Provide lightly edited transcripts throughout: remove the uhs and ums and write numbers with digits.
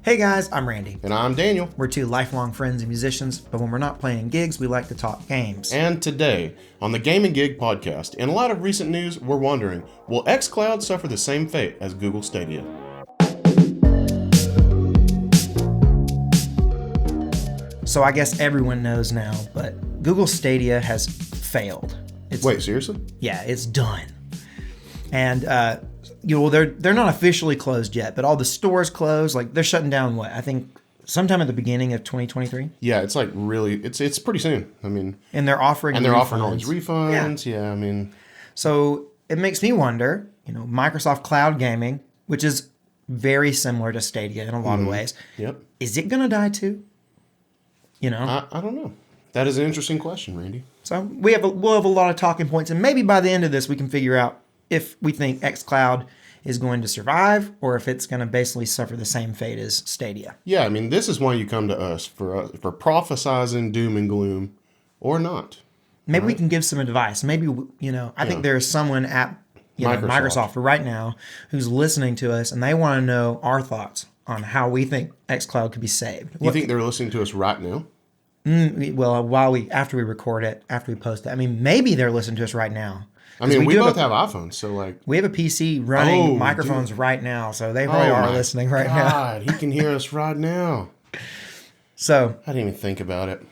Hey guys, I'm Randy. And I'm Daniel. We're two lifelong friends and musicians, but when we're not playing gigs, we like to talk games. And today, on the Game and Gig podcast, in a lot of recent news, we're wondering, will xCloud suffer the same fate as Google Stadia? So I guess everyone knows now, but Google Stadia has failed. Wait, seriously? Yeah, it's done. And they're not officially closed yet, but all the stores closed. Like they're shutting down. I think sometime at the beginning of 2023. Yeah, it's like really, it's pretty soon. I mean, and they're offering all these refunds. Yeah, I mean, so it makes me wonder. Microsoft Cloud Gaming, which is very similar to Stadia in a lot of ways. Yep. Is it gonna die too? I don't know. That is an interesting question, Randy. So we'll have a lot of talking points, and maybe by the end of this we can figure out if we think xCloud is going to survive or if it's going to basically suffer the same fate as Stadia. Yeah, I mean, this is why you come to us for prophesizing doom and gloom or not. Maybe we can give some advice. Maybe, I think there is someone at Microsoft right now who's listening to us and they want to know our thoughts on how we think xCloud could be saved. You think they're listening to us right now? Well, after we record it, after we post it. I mean, maybe they're listening to us right now. I mean, we both have iPhones, so like... We have a PC running microphones right now, so they probably are listening right now. God, he can hear us right now. So... I didn't even think about it.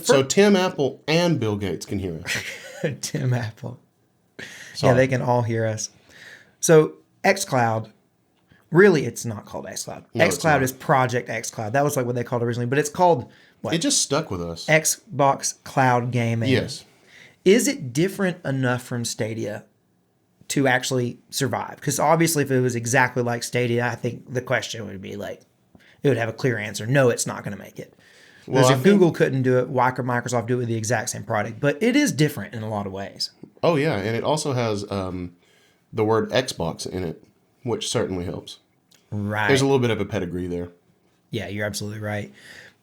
So Tim Apple and Bill Gates can hear us. Tim Apple. Sorry. Yeah, they can all hear us. So xCloud... Really, it's not called xCloud. No, xCloud is Project xCloud. That was like what they called it originally, but it's called what? It just stuck with us. Xbox Cloud Gaming. Yes. Is it different enough from Stadia to actually survive? Because obviously, if it was exactly like Stadia, I think the question would be like, it would have a clear answer. No, it's not going to make it. Because if Google couldn't do it, why could Microsoft do it with the exact same product? But it is different in a lot of ways. Oh, yeah. And it also has the word Xbox in it, which certainly helps. Right. There's a little bit of a pedigree there. Yeah, you're absolutely right.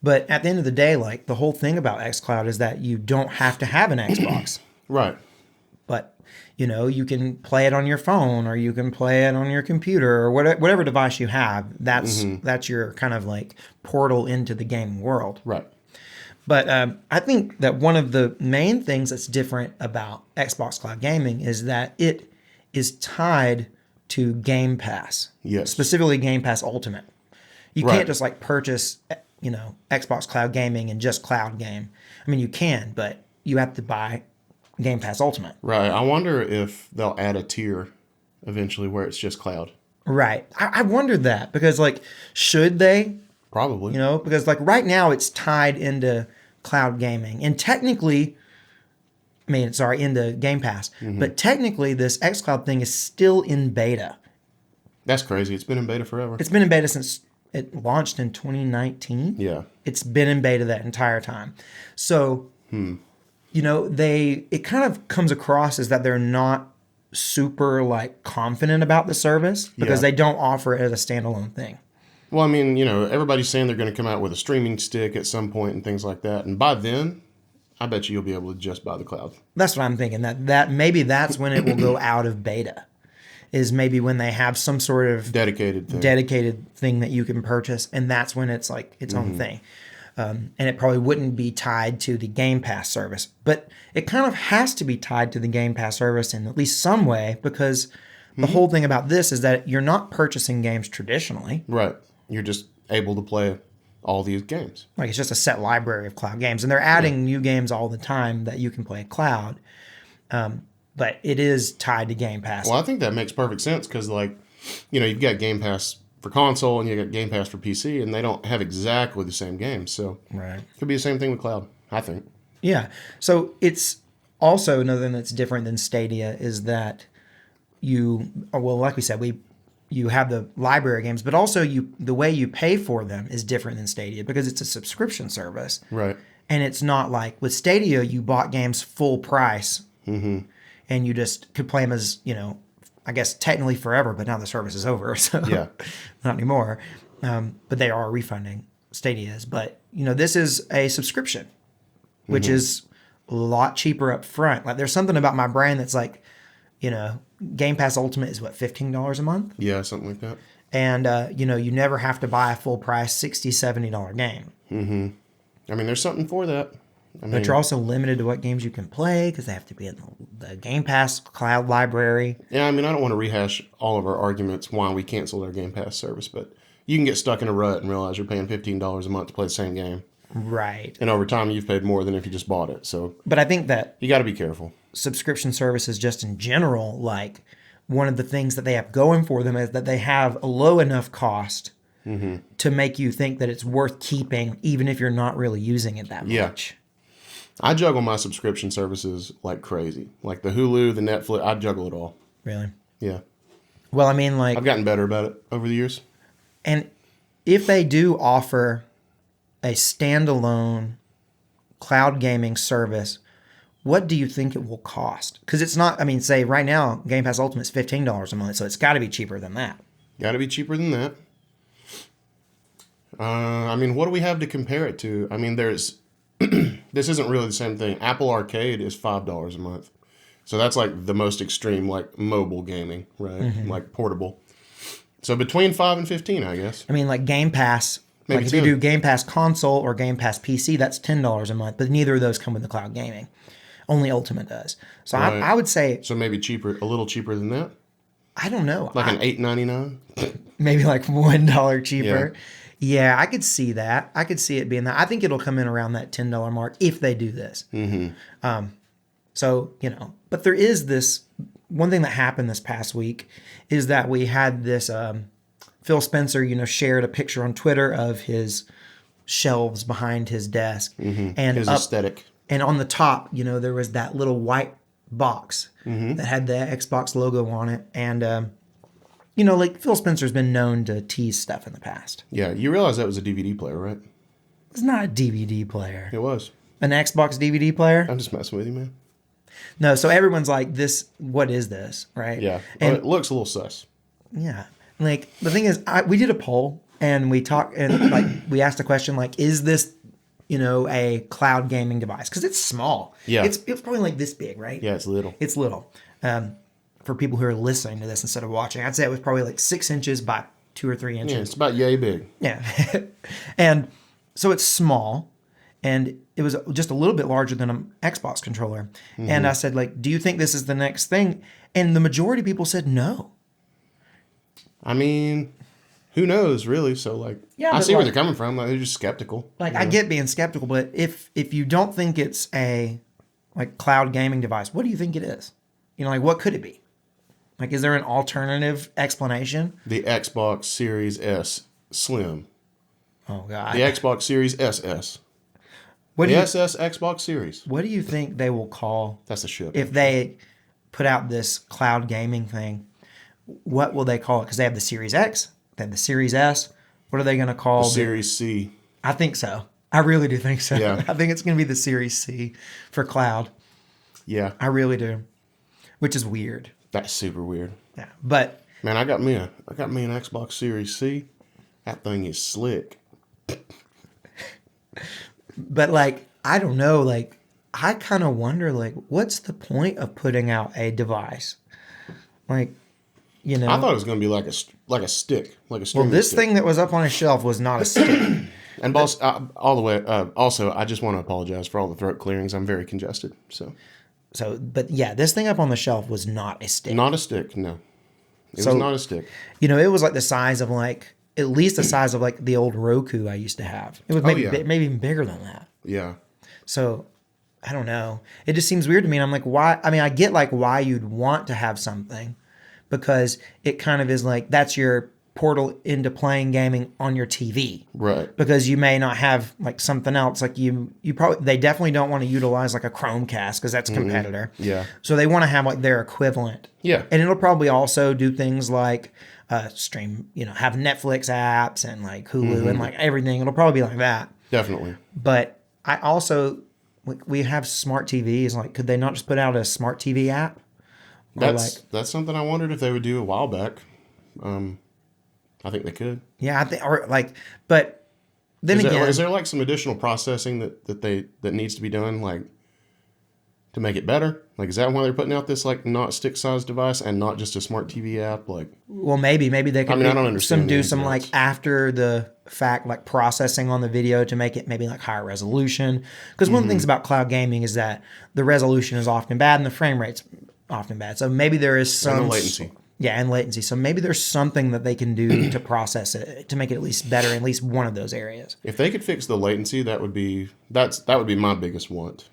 But at the end of the day, like the whole thing about xCloud is that you don't have to have an Xbox. Right. But, you can play it on your phone or you can play it on your computer or whatever device you have. That's your kind of like portal into the gaming world. Right. But I think that one of the main things that's different about Xbox Cloud Gaming is that it is tied to Game Pass. Yes. Specifically Game Pass Ultimate. You can't just like purchase, Xbox Cloud Gaming and just cloud game. I mean, you can, but you have to buy Game Pass Ultimate. Right. I wonder if they'll add a tier eventually where it's just cloud. Right. I wondered that because like, should they? Probably. Because like right now it's tied into cloud gaming and technically, into Game Pass. Mm-hmm. But technically this xCloud thing is still in beta. That's crazy. It's been in beta forever. It's been in beta since it launched in 2019. Yeah. It's been in beta that entire time. So, it kind of comes across as that they're not super like confident about the service because they don't offer it as a standalone thing. Well, I mean, everybody's saying they're going to come out with a streaming stick at some point and things like that. And by then, I bet you'll be able to just buy the cloud. That's what I'm thinking. That maybe that's when it will go out of beta. Is maybe when they have some sort of dedicated thing that you can purchase, and that's when it's like its own thing. And it probably wouldn't be tied to the Game Pass service, but it kind of has to be tied to the Game Pass service in at least some way because the whole thing about this is that you're not purchasing games traditionally. Right. You're just able to play all these games. Like it's just a set library of cloud games, and they're adding new games all the time that you can play cloud. But it is tied to Game Pass. Well, I think that makes perfect sense because, you've got Game Pass for console and you got Game Pass for PC, and they don't have exactly the same games. So right. It could be the same thing with cloud, I think. Yeah. So it's also another thing that's different than Stadia is that like we said, you have the library games, but also the way you pay for them is different than Stadia because it's a subscription service. Right. And it's not like with Stadia, you bought games full price. Mm-hmm. And you just could play them as, I guess technically forever, but now the service is over. So yeah. Not anymore. But they are refunding Stadia's. But, this is a subscription, which is a lot cheaper up front. Like there's something about my brain that's like, Game Pass Ultimate is what, $15 a month? Yeah, something like that. And, you never have to buy a full price $60, $70 game. Mm-hmm. I mean, there's something for that. But you're also limited to what games you can play because they have to be in the Game Pass cloud library. Yeah, I mean, I don't want to rehash all of our arguments why we canceled our Game Pass service, but you can get stuck in a rut and realize you're paying $15 a month to play the same game. Right. And over time, you've paid more than if you just bought it. So, but I think that you got to be careful. Subscription services, just in general, like one of the things that they have going for them is that they have a low enough cost to make you think that it's worth keeping, even if you're not really using it that much. I juggle my subscription services like crazy. Like the Hulu, the Netflix, I juggle it all. Really? Yeah. Well, I mean, like... I've gotten better about it over the years. And if they do offer a standalone cloud gaming service, what do you think it will cost? Because it's not... I mean, say right now, Game Pass Ultimate is $15 a month, so it's got to be cheaper than that. Got to be cheaper than that. I mean, what do we have to compare it to? I mean, there's... This isn't really the same thing. Apple Arcade is $5 a month. So that's like the most extreme, like mobile gaming, right? Like portable. So between 5 and 15, I guess. I mean, like Game Pass, maybe like if you do Game Pass console or Game Pass PC, that's $10 a month, but neither of those come with the cloud gaming. Only Ultimate does. So right. I would say... So maybe cheaper, a little cheaper than that? I don't know. Like an $8.99? Maybe like $1 cheaper. Yeah, I could see that. I could see it being that. I think it'll come in around that $10 mark if they do this. So, but there is this one thing that happened this past week is that we had this Phil Spencer, shared a picture on Twitter of his shelves behind his desk and his aesthetic. And on the top, there was that little white box that had the Xbox logo on it. And like Phil Spencer's been known to tease stuff in the past. Yeah, you realize that was a DVD player, right? It's not a DVD player. It was. An Xbox DVD player? I'm just messing with you, man. No, so everyone's like, what is this, right? Yeah, and it looks a little sus. Yeah. Like, the thing is, we did a poll, and we talked, and like, we asked a question, like, is this, a cloud gaming device? Because it's small. Yeah. It's probably like this big, right? Yeah, it's little. It's little. For people who are listening to this instead of watching, I'd say it was probably like 6 inches by 2 or 3 inches. Yeah, it's about yay big. Yeah. And so it's small, and it was just a little bit larger than an Xbox controller. And I said, like, do you think this is the next thing? And the majority of people said no. I mean, who knows, really? So, like, I see where they're coming from. Like, they're just skeptical. Like, I get being skeptical, but if you don't think it's a, like, cloud gaming device, what do you think it is? Like, what could it be? Like, is there an alternative explanation? The Xbox Series S Slim. Oh, God. The Xbox Series SS. SS Xbox Series. What do you think they will call... That's a ship. If they put out this cloud gaming thing, what will they call it? Because they have the Series X, they have the Series S. What are they going to call... The Series C. I think so. I really do think so. Yeah. I think it's going to be the Series C for cloud. Yeah. I really do. Which is weird. That's super weird. Yeah, but... Man, I got me an Xbox Series C. That thing is slick. But, like, I don't know, like, I kind of wonder, like, what's the point of putting out a device? Like, I thought it was going to be like a stick, like a streaming Well, this stick. Thing that was up on his shelf was not a stick. And boss, all the way, also, I just want to apologize for all the throat clearings. I'm very congested, so, but yeah, this thing up on the shelf was not a stick. Not a stick, no. It was not a stick. It was like the size of like, at least the size of like the old Roku I used to have. It was maybe even bigger than that. Yeah. So, I don't know. It just seems weird to me. And I'm like, why? I mean, I get like why you'd want to have something because it kind of is like, that's your portal into playing gaming on your TV. Right. Because you may not have like something else. Like they definitely don't want to utilize like a Chromecast because that's a competitor. Yeah. So they want to have like their equivalent. Yeah. And it'll probably also do things like stream, have Netflix apps and like Hulu and like everything. It'll probably be like that. Definitely. But I also, we have smart TVs. Like, could they not just put out a smart TV app? That's something I wondered if they would do a while back. I think they could. Yeah, but then is there like some additional processing that needs to be done? Like, to make it better? Like, is that why they're putting out this like not stick-sized device and not just a smart TV app? Like, well, maybe they could. I mean, I don't understand. Do some like after the fact, like processing on the video to make it maybe like higher resolution. Because one of the things about cloud gaming is that the resolution is often bad and the frame rate's often bad. So maybe there is some and the latency. Yeah, and latency. So maybe there's something that they can do to process it to make it at least better in at least one of those areas. If they could fix the latency, that would be my biggest want.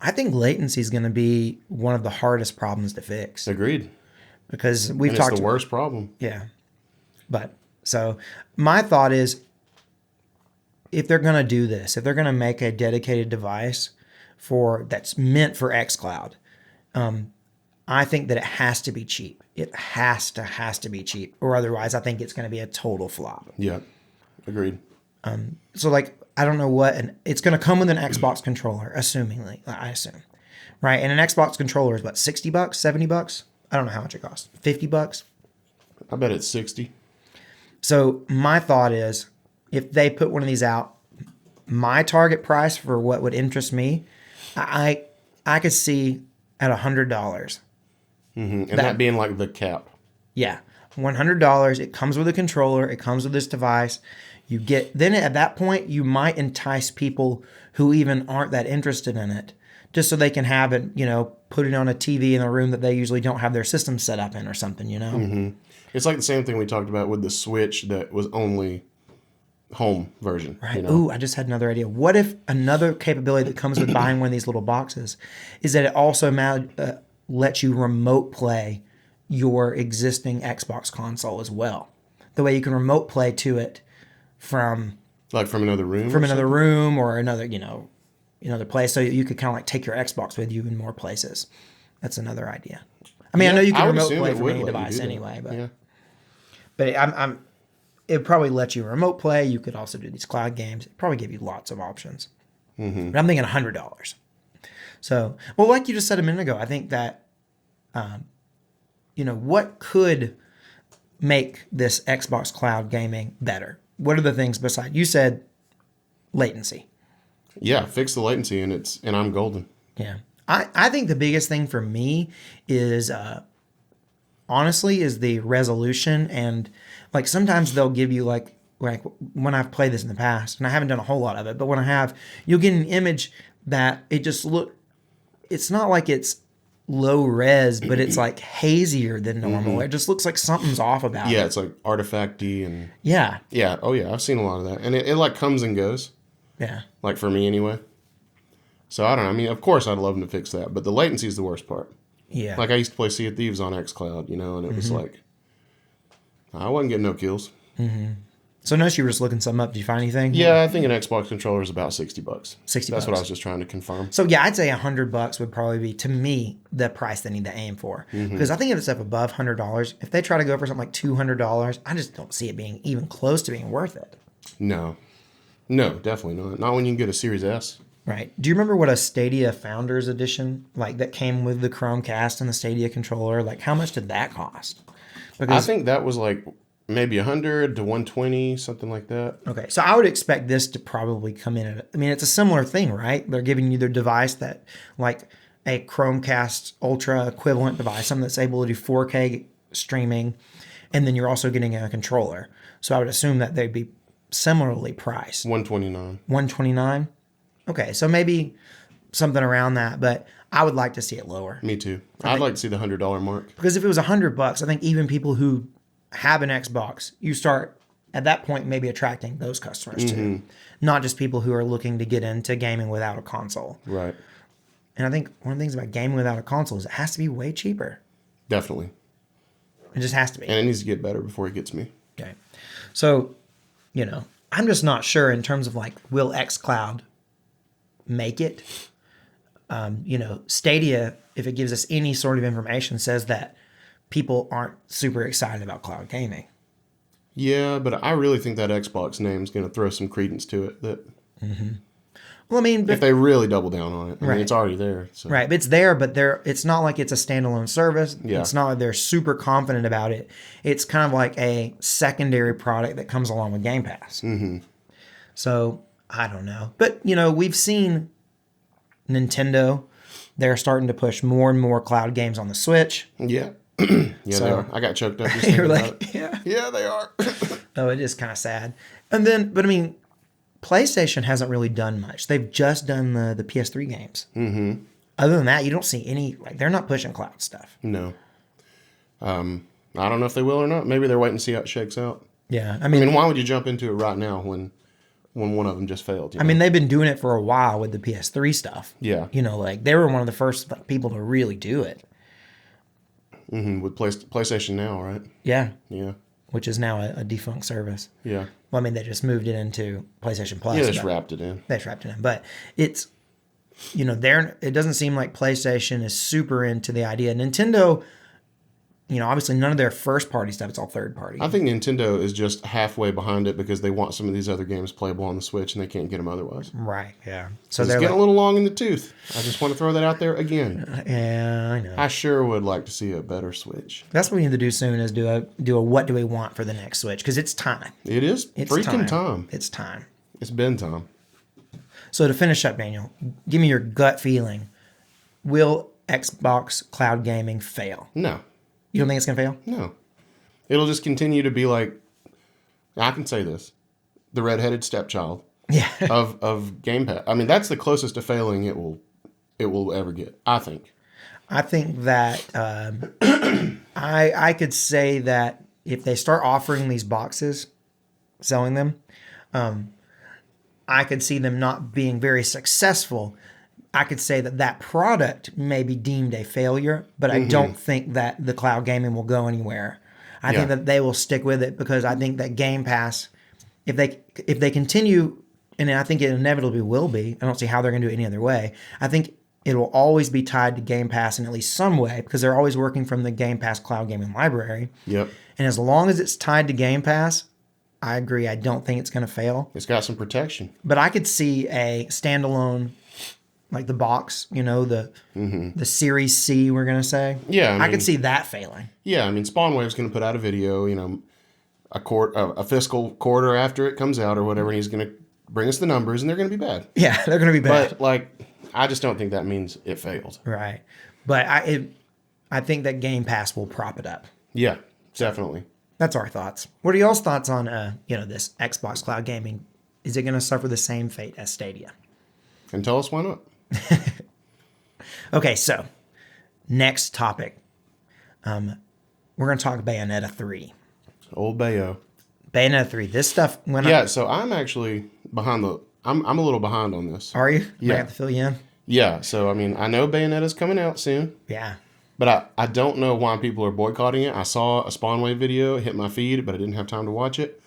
I think latency is going to be one of the hardest problems to fix. Agreed. Because we've talked it's the worst problem. Yeah. But so my thought is, if they're going to do this, if they're going to make a dedicated device that's meant for xCloud, I think that it has to be cheap. It has to be cheap, or otherwise I think it's going to be a total flop. Yeah. Agreed. So like, I don't know what, and it's going to come with an Xbox controller, assumingly, I assume, right? And an Xbox controller is what, $60, $70? I don't know how much it costs. $50? I bet it's 60. So my thought is, if they put one of these out, my target price for what would interest me, I could see at $100. Mm-hmm. And that being like the cap. Yeah, $100. It comes with a controller. It comes with this device. Then at that point, you might entice people who even aren't that interested in it, just so they can have it, put it on a TV in a room that they usually don't have their system set up in or something, Mm-hmm. It's like the same thing we talked about with the Switch that was only home version. Right. Ooh, I just had another idea. What if another capability that comes with buying one of these little boxes is that it also lets you remote play your existing Xbox console as well? The way you can remote play to it from another room, or another place, so you could kind of like take your Xbox with you in more places. That's another idea. I mean, I know you can remote play from any device anyway, but it'd probably let you remote play. You could also do these cloud games. It'd probably give you lots of options. Mm-hmm. But I'm thinking $100. So, well, like you just said a minute ago, I think that, what could make this Xbox cloud gaming better? What are the things besides, you said latency. Yeah, fix the latency and I'm golden. Yeah. I think the biggest thing for me is, honestly, is the resolution. And like sometimes they'll give you like when I've played this in the past, and I haven't done a whole lot of it, but when I have, you'll get an image that it's not like it's low res, but it's like hazier than normal. Mm-hmm. It just looks like something's off about it. Yeah, it's like artifacty and... Yeah. Yeah, oh yeah, I've seen a lot of that. And it like comes and goes. Yeah. Like for me anyway. So I don't know. I mean, of course I'd love them to fix that, but the latency is the worst part. Yeah. Like I used to play Sea of Thieves on xCloud, and it was like... I wasn't getting no kills. Mm-hmm. So notice you were just looking something up. Did you find anything? Yeah, I think an Xbox controller is about $60. $60. That's what I was just trying to confirm. So yeah, I'd say $100 would probably be, to me, the price they need to aim for. Because I think if it's up above $100, if they try to go for something like $200, I just don't see it being even close to being worth it. No, definitely not. Not when you can get a Series S. Right. Do you remember what a Stadia Founders Edition, like that came with the Chromecast and the Stadia controller, like how much did that cost? Because I think that was like maybe 100 to 120, something like that. Okay, so I would expect this to probably come in at, I mean, it's a similar thing, right? They're giving you their device that, like a Chromecast Ultra equivalent device, something that's able to do 4K streaming, and then you're also getting a controller. So I would assume that they'd be similarly priced. $129. $129? Okay, so maybe something around that, but I would like to see it lower. Me too. I'd like to see the $100 mark. Because if it was $100, I think even people who have an Xbox, you start at that point maybe attracting those customers too, not just people who are looking to get into gaming without a console. Right. And I think one of the things about gaming without a console is it has to be way cheaper. Definitely. It just has to be. And it needs to get better before it gets me. Okay. So, I'm just not sure in terms of like, will xCloud make it? Stadia, if it gives us any sort of information, says that people aren't super excited about cloud gaming. Yeah, but I really think that Xbox name is going to throw some credence to it. Well, I mean, if they really double down on it, I right. mean, it's already there. So. Right, but it's there, but it's not like it's a standalone service. Yeah. It's not like they're super confident about it. It's kind of like a secondary product that comes along with Game Pass. Mm-hmm. So I don't know, but we've seen Nintendo They're starting to push more and more cloud games on the Switch. Yeah. Yeah, so, they are. I got choked up just thinking about it. Yeah, they are. Oh, it is kind of sad. And then, but I mean, PlayStation hasn't really done much. They've just done the PS3 games. Mm-hmm. Other than that, you don't see any, like, they're not pushing cloud stuff. No. I don't know if they will or not. Maybe they're waiting to see how it shakes out. Yeah. I mean, why would you jump into it right now when one of them just failed? I mean, they've been doing it for a while with the PS3 stuff. Yeah. You know, like, they were one of the first people to really do it. Mm-hmm. With PlayStation Now, right? Yeah. Yeah. Which is now a defunct service. Yeah. Well, I mean, they just moved it into PlayStation Plus. Yeah, they just wrapped it in. They just wrapped it in. But it's, you know, it doesn't seem like PlayStation is super into the idea. Nintendo, you know, obviously none of their first party stuff, it's all third party. I think Nintendo is just halfway behind it because they want some of these other games playable on the Switch and they can't get them otherwise. Right, yeah. So it's getting a little long in the tooth. I just want to throw that out there again. Yeah, I know. I sure would like to see a better Switch. That's what we need to do soon is do a what do we want for the next Switch, because it's time. It is freaking time. It's time. It's been time. So to finish up, Daniel, give me your gut feeling. Will Xbox cloud gaming fail? No. You don't think it's going to fail? No. It'll just continue to be like, I can say this, the redheaded stepchild of Game Pass. I mean, that's the closest to failing it will ever get, I think. I think that I could say that if they start offering these boxes, selling them, I could see them not being very successful. I could say that product may be deemed a failure, but I don't think that the cloud gaming will go anywhere. I think that they will stick with it because I think that Game Pass, if they continue, and I think it inevitably will be, I don't see how they're going to do it any other way. I think it will always be tied to Game Pass in at least some way because they're always working from the Game Pass cloud gaming library. Yep. And as long as it's tied to Game Pass, I agree. I don't think it's going to fail. It's got some protection. But I could see a standalone, like the box, you know, the Series C, we're going to say. Yeah. I could see that failing. Yeah. I mean, Spawnwave's going to put out a video, you know, a fiscal quarter after it comes out or whatever, and he's going to bring us the numbers, and they're going to be bad. Yeah, they're going to be bad. But, like, I just don't think that means it failed. Right. But I think that Game Pass will prop it up. Yeah, definitely. That's our thoughts. What are y'all's thoughts on, this Xbox cloud gaming? Is it going to suffer the same fate as Stadia? And tell us why not. Okay, so next topic. We're going to talk Bayonetta 3. Old Bayo. Bayonetta 3. This stuff went up. So I'm actually behind I'm a little behind on this. Are you? Yeah. I have to fill you in? Yeah. So, I mean, I know Bayonetta's coming out soon. Yeah. But I don't know why people are boycotting it. I saw a Spawnwave video hit my feed, but I didn't have time to watch it.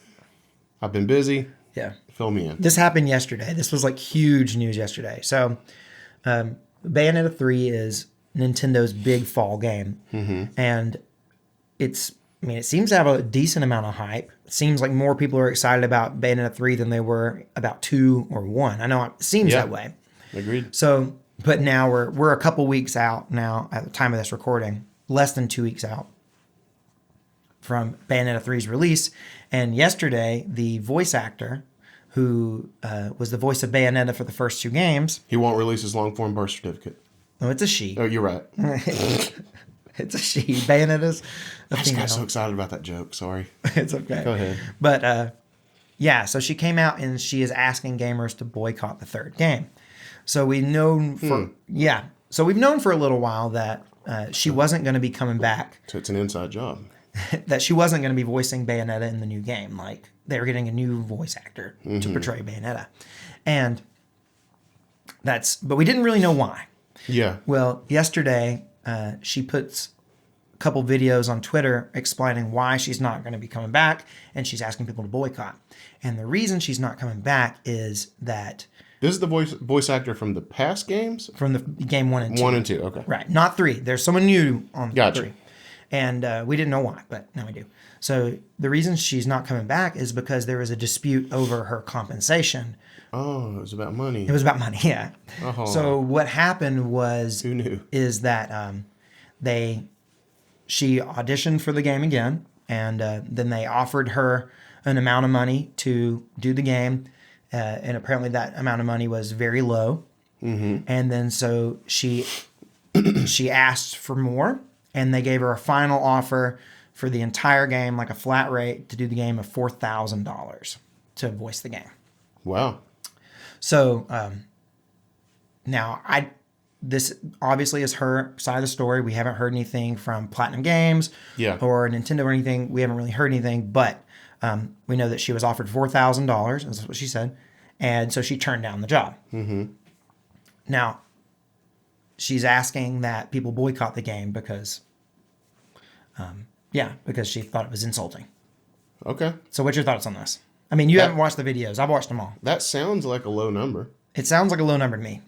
I've been busy. Yeah. Fill me in. This happened yesterday. This was like huge news yesterday. So Bayonetta 3 is Nintendo's big fall game. Mm-hmm. And it seems to have a decent amount of hype. It seems like more people are excited about Bayonetta 3 than they were about 2 or 1. I know it seems that way. Agreed. So, but now we're a couple weeks out now at the time of this recording, less than 2 weeks out from Bayonetta 3's release. And yesterday, the voice actor who was the voice of Bayonetta for the first 2 games. He won't release his long-form birth certificate. No, it's a she. Oh, you're right. It's a she. Bayonetta's a female. I just got so excited about that joke. Sorry. It's okay. Go ahead. But, so she came out and she is asking gamers to boycott the 3rd game. So we've known So we've known for a little while that she wasn't going to be coming back. So it's an inside job. That she wasn't going to be voicing Bayonetta in the new game. Like, they were getting a new voice actor to portray Bayonetta. And but we didn't really know why. Yeah. Well, yesterday, she puts a couple videos on Twitter explaining why she's not going to be coming back, and she's asking people to boycott. And the reason she's not coming back is that... This is the voice actor from the past games? From the game 1 and 2. 1 and 2, okay. Right, not 3. There's someone new on Gotcha. 3. And we didn't know why, but now we do. So the reason she's not coming back is because there was a dispute over her compensation. Oh, it was about money. It was about money, yeah. Oh. So what happened was... Who knew? Is that she auditioned for the game again, and then they offered her an amount of money to do the game, and apparently that amount of money was very low. And then so she asked for more, and they gave her a final offer for the entire game, like a flat rate, to do the game of $4,000 to voice the game. Wow. So now this obviously is her side of the story. We haven't heard anything from Platinum Games or Nintendo or anything. We haven't really heard anything, but we know that she was offered $4,000. That's what she said. And so she turned down the job. Now, she's asking that people boycott the game because she thought it was insulting. Okay. So what's your thoughts on this? I mean, you haven't watched the videos. I've watched them all. That sounds like a low number. It sounds like a low number to me.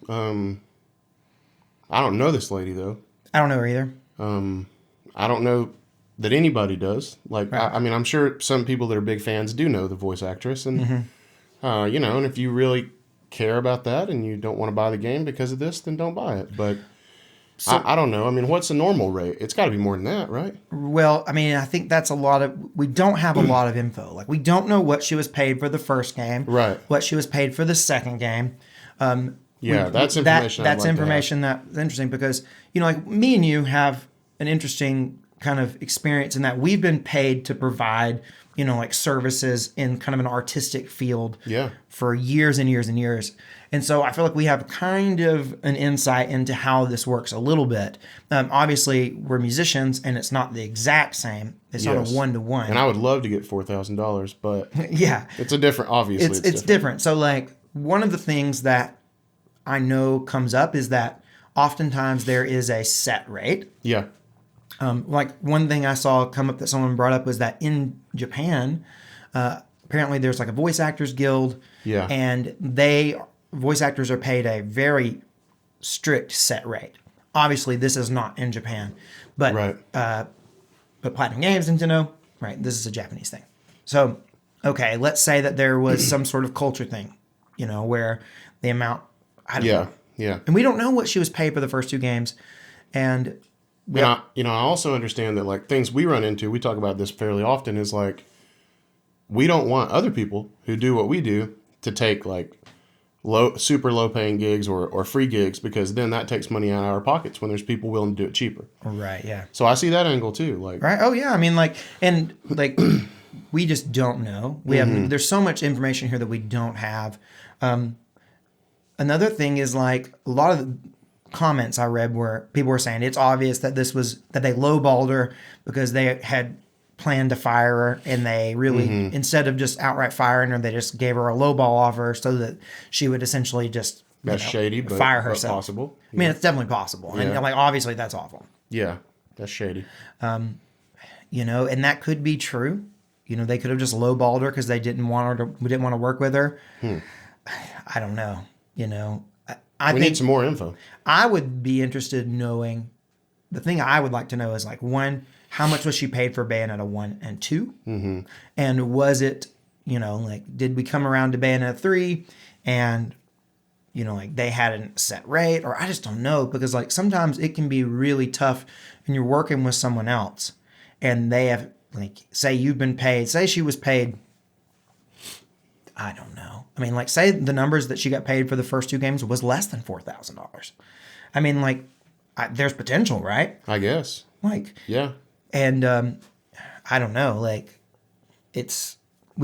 I don't know this lady, though. I don't know her either. I don't know that anybody does. Like, right. I mean, I'm sure some people that are big fans do know the voice actress. And, and if you really care about that and you don't want to buy the game because of this, then don't buy it. But so, I don't know. I mean, what's the normal rate? It's got to be more than that, right? Well, I mean, I think that's we don't have a lot of info. Like, we don't know what she was paid for the first game. Right. What she was paid for the second game. That's information. That's information that's interesting because, like me and you have an interesting kind of experience in that we've been paid to provide, like services in kind of an artistic field for years and years and years. And so I feel like we have kind of an insight into how this works a little bit. Obviously, we're musicians and it's not the exact same. It's not a one-to-one. And I would love to get $4,000, but it's a different, obviously. It's different. So like one of the things that I know comes up is that oftentimes there is a set rate. Yeah. Like one thing I saw come up that someone brought up was that in Japan, apparently there's like a voice actors guild. Yeah. And voice actors are paid a very strict set rate. Obviously, this is not in Japan, but but Platinum Games, Nintendo, right? This is a Japanese thing. So, okay, let's say that there was some sort of culture thing, where the amount. I don't know. Yeah. And we don't know what she was paid for the first two games, and I also understand that like things we run into, we talk about this fairly often, is like we don't want other people who do what we do to take like super low paying gigs or free gigs, because then that takes money out of our pockets when there's people willing to do it cheaper. Right. Yeah. So I see that angle too. Like, right. Oh yeah. I mean, we just don't know. We have there's so much information here that we don't have. Another thing is like a lot of the comments I read where people were saying it's obvious that that they lowballed her because they had planned to fire her, and they really instead of just outright firing her, they just gave her a lowball offer so that she would essentially just shady, but fire herself. But possible. I mean, it's definitely possible, and like obviously that's awful. Yeah, that's shady. And that could be true. They could have just lowballed her because they didn't want to work with her. I don't know. I think need some more info. I would be interested in knowing. The thing I would like to know is like, one, how much was she paid for Bayonetta 1 and 2? And was it, did we come around to Bayonetta 3 and, like they had a set rate? Or I just don't know, because like sometimes it can be really tough when you're working with someone else and they have like, say she was paid, I don't know. I mean, like say the numbers that she got paid for the first two games was less than $4,000. I mean, like there's potential, right? I guess. Like, yeah. And I don't know, like we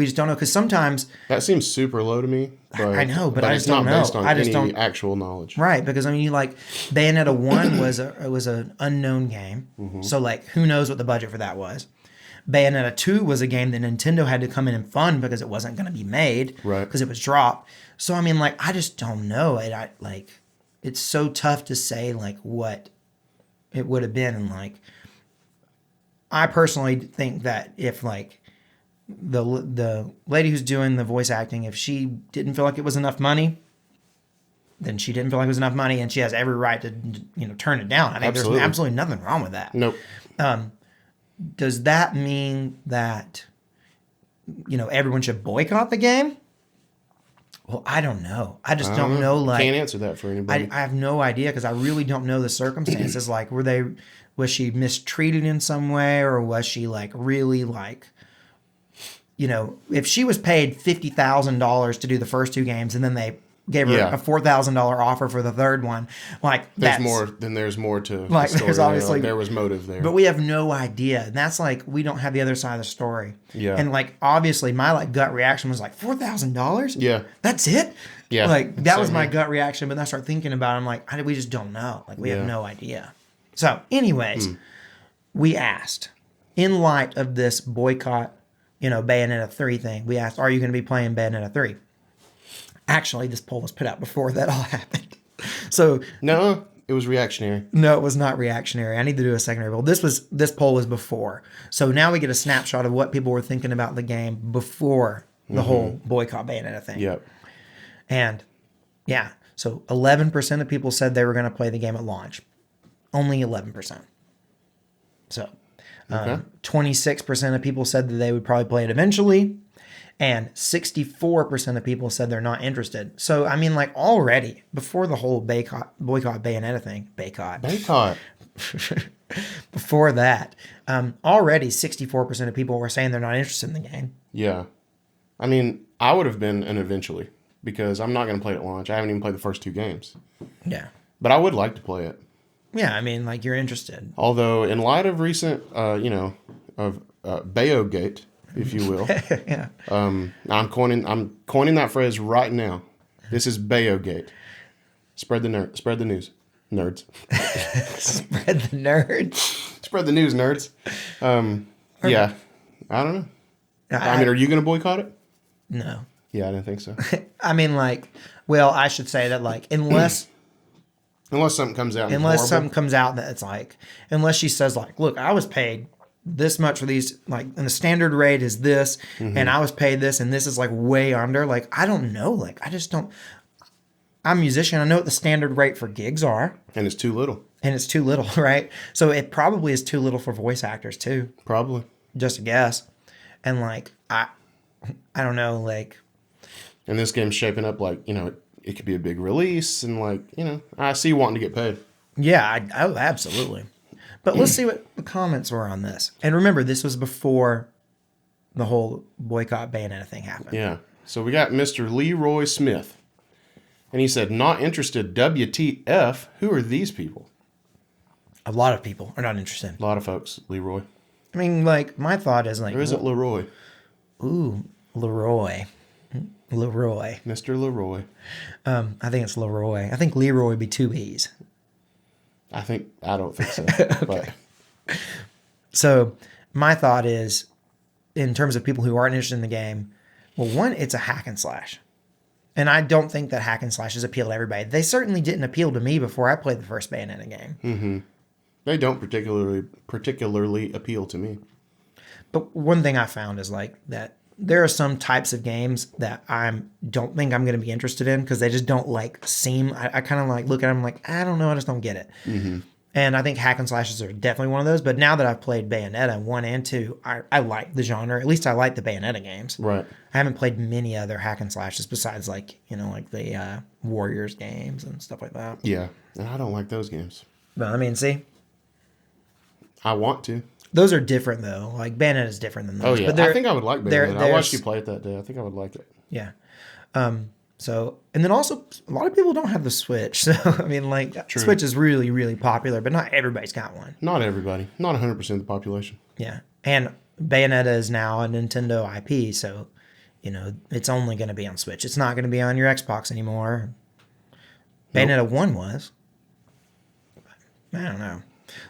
just don't know, because sometimes that seems super low to me. But, I know, but I just don't know. Based on any actual knowledge, right? Because I mean, like Bayonetta 1 was an unknown game, so like who knows what the budget for that was. Bayonetta 2 was a game that Nintendo had to come in and fund because it wasn't going to be made, right? Because it was dropped. So I mean, like I just don't know. It's so tough to say like what it would have been, and like I personally think that if like the lady who's doing the voice acting, if she didn't feel like it was enough money, then she didn't feel like it was enough money, and she has every right to turn it down. I think there's absolutely nothing wrong with that. Nope. Does that mean that everyone should boycott the game? Well, I don't know. I just don't know. Like, can't answer that for anybody. I have no idea, because I really don't know the circumstances. Like, was she mistreated in some way, or was she like really like, if she was paid $50,000 to do the first two games and then they gave her a $4,000 offer for the third one. Like there's more to like the story. There's obviously like, there was motive there, but we have no idea, and that's like we don't have the other side of the story. Yeah, and like obviously my like gut reaction was like $4,000. Yeah, that's it. Yeah, like that was my gut reaction. But then I start thinking about it, I'm like, we just don't know. Like we have no idea. So, anyways, we asked in light of this boycott, Bayonetta 3 thing. We asked, are you going to be playing Bayonetta 3? Actually, this poll was put out before that all happened. So no, it was reactionary. No, it was not reactionary. I need to do a secondary poll. This poll was before. So now we get a snapshot of what people were thinking about the game before the whole Boycott Bayonetta thing. Yep. And yeah, so 11% of people said they were going to play the game at launch. Only 11%. So 26% of people said that they would probably play it eventually. And 64% of people said they're not interested. So, I mean, like already, before the whole boycott Bayonetta thing, Boycott. Before that, already 64% of people were saying they're not interested in the game. Yeah. I mean, I would have been an eventually, because I'm not going to play it at launch. I haven't even played the first 2 games. Yeah. But I would like to play it. Yeah, I mean, like, you're interested. Although, in light of recent, of Bayogate, if you will. Yeah. I'm coining that phrase right now. This is Bayogate. Spread the news, nerds. Spread the nerds. Spread the news, nerds. Yeah. I don't know. I mean, are you going to boycott it? No. Yeah, I didn't think so. I mean, like, well, I should say that, like, unless something comes out. Something comes out that's like, unless she says, like, look, I was paid this much for these, like, and the standard rate is this, and I was paid this, and this is like way under. Like, I don't know. Like, I just don't. I'm a musician. I know what the standard rate for gigs are. And it's too little. Right? So it probably is too little for voice actors too. Probably. Just a guess. And like, I don't know, like. And this game's shaping up like, it could be a big release, and like, I see you wanting to get paid. Yeah, absolutely. But let's see what the comments were on this. And remember, this was before the whole Boycott Bayonetta thing happened. Yeah. So we got Mr. Leroy Smith. And he said, not interested, WTF. Who are these people? A lot of people are not interested. A lot of folks, Leroy. I mean, like, my thought is like... Or is it Leroy? Ooh, Leroy. Mr. Leroy. I think it's Leroy. I think Leroy would be 2 E's. I don't think so. Okay. But. So my thought is, in terms of people who aren't interested in the game, well, one, it's a hack and slash. And I don't think that hack and slashes appeal to everybody. They certainly didn't appeal to me before I played the first Bayonetta game. Mm-hmm. They don't particularly appeal to me. But one thing I found is like that there are some types of games that I don't think I'm going to be interested in because they just don't like seem. I kind of like look at them like, I don't know, I just don't get it. Mm-hmm. And I think hack and slashes are definitely one of those. But now that I've played Bayonetta 1 and 2, I like the genre. At least I like the Bayonetta games. Right. I haven't played many other hack and slashes besides like, like the Warriors games and stuff like that. Yeah. And I don't like those games. But I mean, see? I want to. Those are different though. Like Bayonetta is different than those. Oh yeah, but I think I would like Bayonetta. I watched you play it that day. I think I would like it. Yeah. So, and then also a lot of people don't have the Switch. So, I mean, like, True. Switch is really, really popular, but not everybody's got one. Not everybody. Not 100% of the population. Yeah. And Bayonetta is now a Nintendo IP, so, it's only going to be on Switch. It's not going to be on your Xbox anymore. Bayonetta 1 was. I don't know.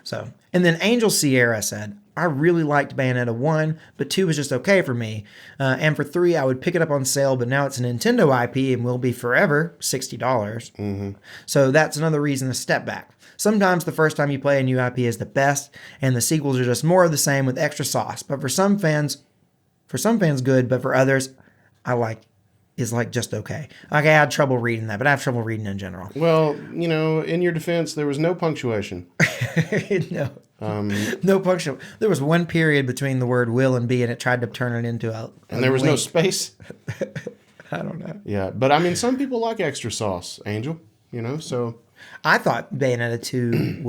So, and then Angel Sierra said, I really liked Bayonetta 1, but 2 was just okay for me. And for 3, I would pick it up on sale, but now it's a Nintendo IP and will be forever $60. Mm-hmm. So that's another reason to step back. Sometimes the first time you play a new IP is the best, and the sequels are just more of the same with extra sauce. But for some fans good, but for others, is like just okay. Like I had trouble reading that, but I have trouble reading in general. Well, in your defense, there was no punctuation. No. No punctuation. There was one period between the word will and be, and it tried to turn it into a and there was no space. I don't know. Yeah, but I mean, some people like extra sauce, Angel. So I thought Bayonetta 2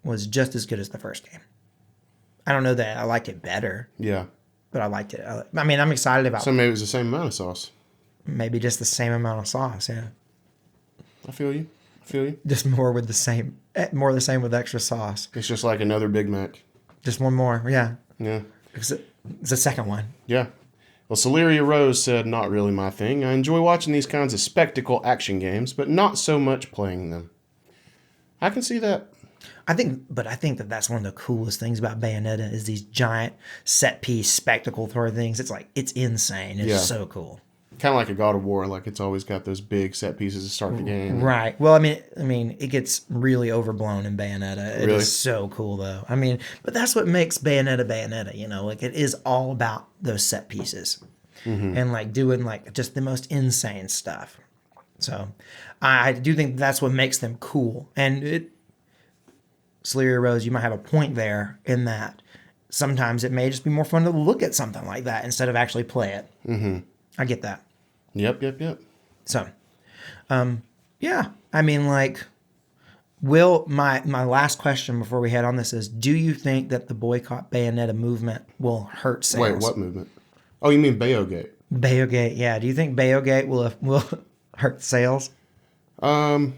was just as good as the first game. I don't know that I liked it better. Yeah, but I liked it. I mean, I'm excited about. So maybe it was the same amount of sauce. maybe just the same amount of sauce. Yeah. I feel you. Just more with the same with extra sauce. It's just like another Big Mac. Just one more. Yeah. Yeah. It's the second one. Yeah. Well, Celeria Rose said, not really my thing. I enjoy watching these kinds of spectacle action games, but not so much playing them. I can see that. I think that that's one of the coolest things about Bayonetta is these giant set piece spectacle thrower things. It's insane. It's so cool. Kind of like a God of War, like it's always got those big set pieces to start the game. Right. Well, I mean, it gets really overblown in Bayonetta. It is so cool, though. I mean, but that's what makes Bayonetta. You know, like it is all about those set pieces and like doing like just the most insane stuff. So, I do think that's what makes them cool. And Celeria Rose, you might have a point there in that sometimes it may just be more fun to look at something like that instead of actually play it. Mm-hmm. I get that. Yep. So, yeah. I mean, like, my last question before we head on this is, do you think that the Boycott Bayonetta movement will hurt sales? Wait, what movement? Oh, you mean Bayogate? Bayogate, yeah. Do you think Bayogate will hurt sales? Probably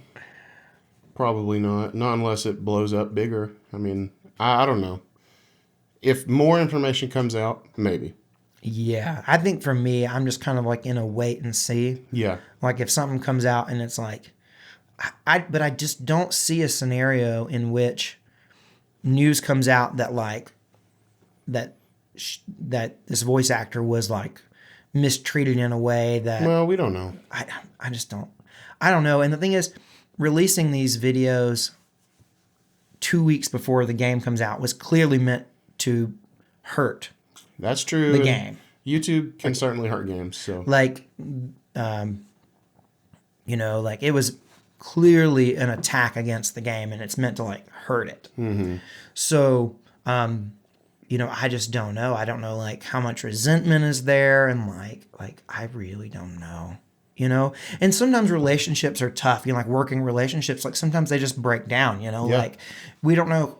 not. Not unless it blows up bigger. I mean, I don't know. If more information comes out, maybe. Yeah, I think for me, I'm just kind of like in a wait and see. Yeah. Like if something comes out and it's like, but I just don't see a scenario in which news comes out that like that this voice actor was like mistreated in a way that. Well, we don't know. I just don't. I don't know. And the thing is, releasing these videos 2 weeks before the game comes out was clearly meant to hurt. That's true. The game. YouTube can certainly hurt games. So, like, like it was clearly an attack against the game, and it's meant to like hurt it. Mm-hmm. So, I just don't know. I don't know like how much resentment is there, and like I really don't know. And sometimes relationships are tough. Like working relationships, like sometimes they just break down. Like we don't know.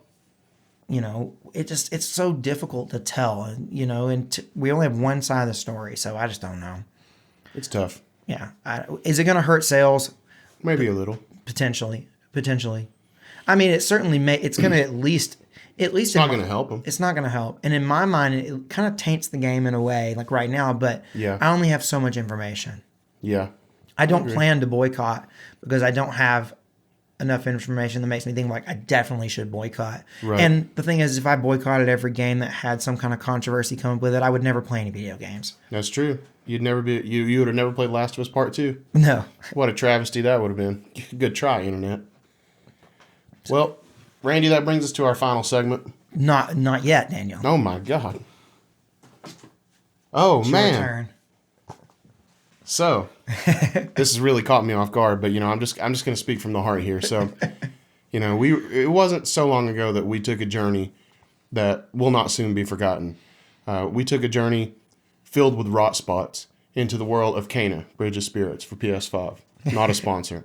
It's so difficult to tell, and we only have one side of the story, so I just don't know. It's tough. Yeah. Is it going to hurt sales? Maybe a little. Potentially. I mean, it certainly may. It's going to at least. It's not going to help them. It's not going to help, and in my mind, it kind of taints the game in a way, like right now. But I only have so much information. Yeah. I don't plan to boycott because I don't have enough information that makes me think like I definitely should boycott. Right. And the thing is, if I boycotted every game that had some kind of controversy come up with it, I would never play any video games. That's true. You'd never be you would have never played Last of Us Part 2. No. What a travesty that would have been. Good try, Internet. Well, Randy, that brings us to our final segment. Not yet, Daniel. Oh my God. Oh it's man. Your turn. So, this has really caught me off guard, but I'm just going to speak from the heart here. So, it wasn't so long ago that we took a journey that will not soon be forgotten. We took a journey filled with rot spots into the world of Cana, Bridge of Spirits for PS5. Not a sponsor.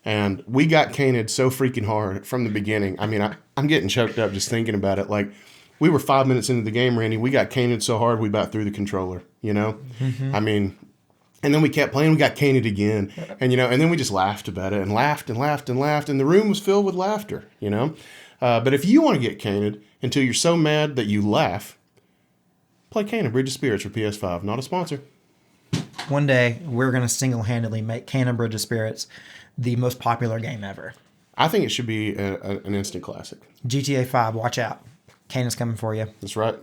And we got caned so freaking hard from the beginning. I mean, I'm getting choked up just thinking about it. Like, we were 5 minutes into the game, Randy. We got caned so hard we about threw the controller, Mm-hmm. I mean... And then we kept playing, we got caned again. And, and then we just laughed about it and laughed and laughed and laughed. And the room was filled with laughter, But if you want to get caned until you're so mad that you laugh, play Cana, Bridge of Spirits for PS5. Not a sponsor. One day, we're going to single-handedly make Cana, Bridge of Spirits the most popular game ever. I think it should be an instant classic. GTA 5, watch out. Cana's coming for you. That's right.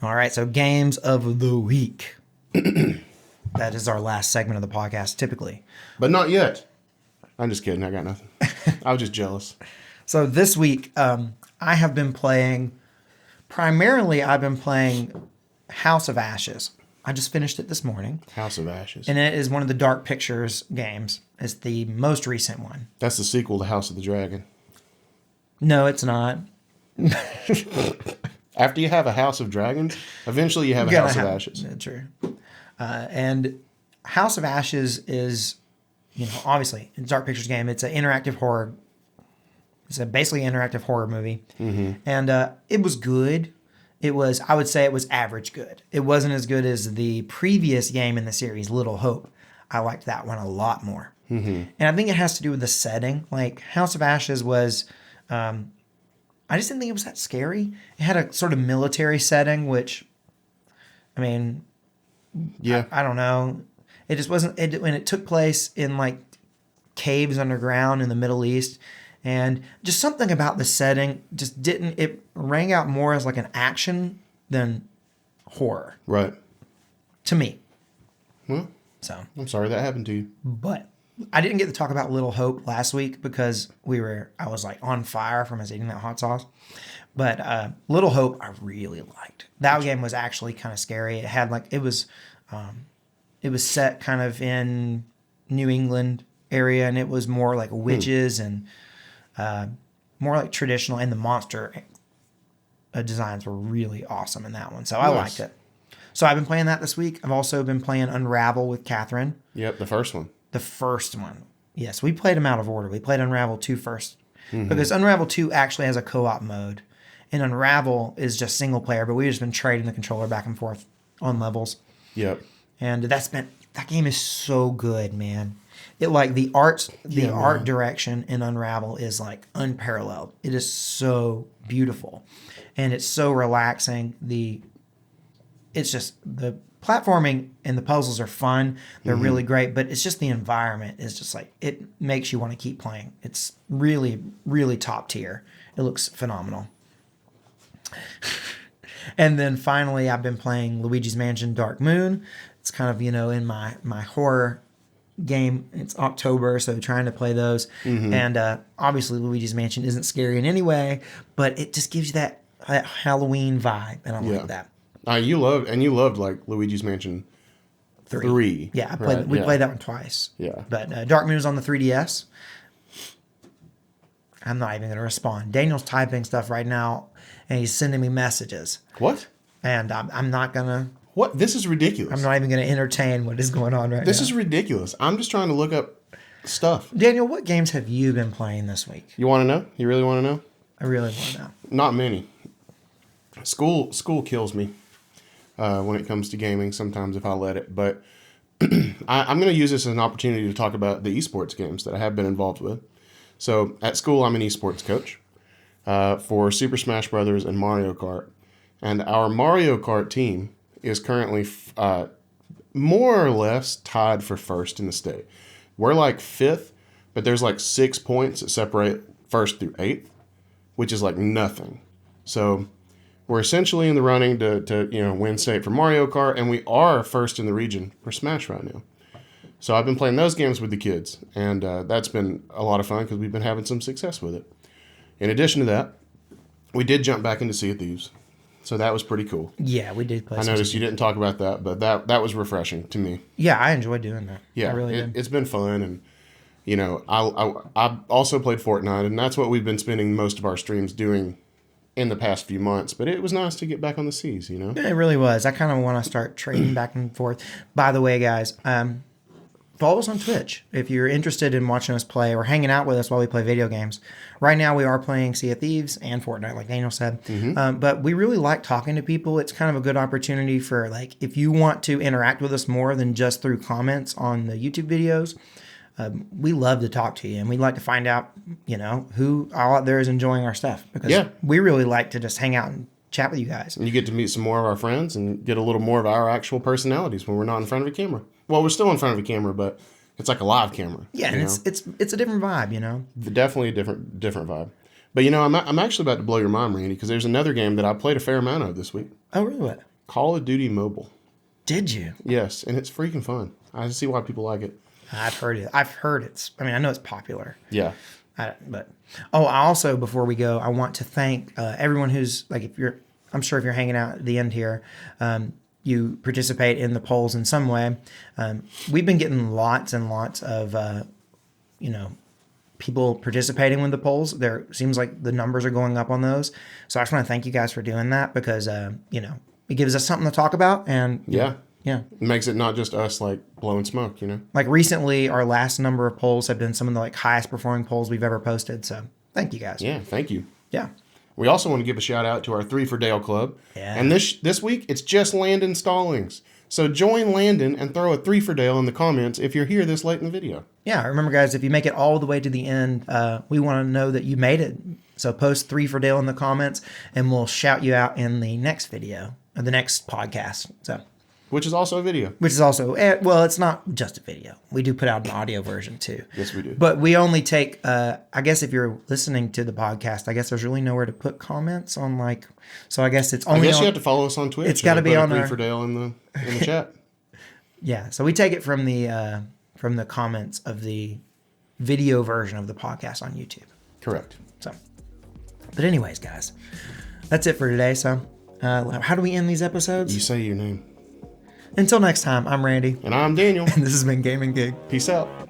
All right, so games of the week. That is our last segment of the podcast, typically. But not yet. I'm just kidding. I got nothing. I was just jealous. So this week, I have been playing... Primarily, I've been playing House of Ashes. I just finished it this morning. House of Ashes. And it is one of the Dark Pictures games. It's the most recent one. That's the sequel to House of the Dragon. No, it's not. After you have a House of Dragons, eventually you have a House of Ashes. True. And House of Ashes is, obviously, it's a Dark Pictures game. It's an interactive horror. It's a basically interactive horror movie. Mm-hmm. And it was good. I would say it was average good. It wasn't as good as the previous game in the series, Little Hope. I liked that one a lot more. And I think it has to do with the setting. Like House of Ashes was, I just didn't think it was that scary. It had a sort of military setting, which, I mean, I don't know. It just wasn't, when it took place in like caves underground in the Middle East, and just something about the setting just didn't, it rang out more as like an action than horror. Right. To me. Well, so I'm sorry that happened to you. But I didn't get to talk about Little Hope last week because I was like on fire from us eating that hot sauce. But Little Hope I really liked. That game was actually kind of scary. It had like, it was set kind of in New England area, and it was more like witches and more like traditional, and the monster designs were really awesome in that one. So I liked it. So I've been playing that this week. I've also been playing Unravel with Catherine. Yep, the first one. The first one. Yes, we played them out of order. We played Unravel 2 first. Because Unravel 2 actually has a co-op mode. And Unravel is just single player, but we've just been trading the controller back and forth on levels. Yep. And that game is so good, man. It like the art direction in Unravel is like unparalleled. It is so beautiful. And it's so relaxing. It's just the platforming and the puzzles are fun. They're really great, but it's just the environment is just like, it makes you want to keep playing. It's really, really top tier. It looks phenomenal. And then finally, I've been playing Luigi's Mansion Dark Moon. It's kind of, in my horror game. It's October, so trying to play those. And obviously, Luigi's Mansion isn't scary in any way, but it just gives you that Halloween vibe, and I like that. You loved like Luigi's Mansion 3. Yeah, we played that one twice. Yeah. But Dark Moon was on the 3DS. I'm not even going to respond. Daniel's typing stuff right now, and he's sending me messages. What? And I'm not going to... What? This is ridiculous. I'm not even going to entertain what is going on right now. This is ridiculous. I'm just trying to look up stuff. Daniel, what games have you been playing this week? You want to know? You really want to know? I really want to know. Not many. School kills me when it comes to gaming sometimes if I let it. But I'm going to use this as an opportunity to talk about the esports games that I have been involved with. So at school, I'm an esports coach for Super Smash Brothers and Mario Kart. And our Mario Kart team is currently more or less tied for first in the state. We're like 5th, but there's like 6 points that separate 1st through 8th, which is like nothing. So we're essentially in the running to win state for Mario Kart, and we are first in the region for Smash right now. So I've been playing those games with the kids, and that's been a lot of fun because we've been having some success with it. In addition to that, we did jump back into Sea of Thieves. So that was pretty cool. Yeah, we did play. I noticed you didn't talk about that, but that was refreshing to me. Yeah, I enjoyed doing that. Yeah, I really did. It's been fun, and I also played Fortnite, and that's what we've been spending most of our streams doing in the past few months. But it was nice to get back on the seas, Yeah, it really was. I kind of want to start trading back and forth. By the way, guys, follow us on Twitch if you're interested in watching us play or hanging out with us while we play video games. Right now, we are playing Sea of Thieves and Fortnite, like Daniel said. But we really like talking to people. It's kind of a good opportunity for, like, if you want to interact with us more than just through comments on the YouTube videos, we love to talk to you. And we'd like to find out, who out there is enjoying our stuff. Because we really like to just hang out and chat with you guys. And you get to meet some more of our friends and get a little more of our actual personalities when we're not in front of a camera. Well, we're still in front of a camera, but it's like a live camera. Yeah, and it's a different vibe, Definitely a different vibe. But I'm actually about to blow your mind, Randy, because there's another game that I played a fair amount of this week. Oh, really? What? Call of Duty Mobile. Did you? Yes, and it's freaking fun. I see why people like it. I've heard it. I know it's popular. Yeah. I also, before we go, I want to thank everyone who's, like, I'm sure if you're hanging out at the end here, you participate in the polls in some way. We've been getting lots and lots of, people participating with the polls. There seems like the numbers are going up on those. So I just want to thank you guys for doing that because, it gives us something to talk about. And yeah. It makes it not just us like blowing smoke, Like recently, our last number of polls have been some of the highest performing polls we've ever posted. So thank you guys. Yeah, thank you. Yeah. We also want to give a shout out to our 3 for Dale Club. Yeah. And this week, it's just Landon Stallings. So join Landon and throw a 3 for Dale in the comments if you're here this late in the video. Yeah, remember, guys, if you make it all the way to the end, we want to know that you made it. So post 3 for Dale in the comments, and we'll shout you out in the next video, or the next podcast. So, which is also a video. Which is also, well, it's not just a video. We do put out an audio version too. Yes, we do. But we only take, I guess if you're listening to the podcast, I guess there's really nowhere to put comments on, like, so I guess it's only I guess you have to follow us on Twitch. It's got to be on 3 for Dale in the chat. Yeah, so we take it from the comments of the video version of the podcast on YouTube. Correct. So, but anyways, guys, that's it for today. So, how do we end these episodes? You say your name. Until next time, I'm Randy. And I'm Daniel. And this has been Gaming Gig. Peace out.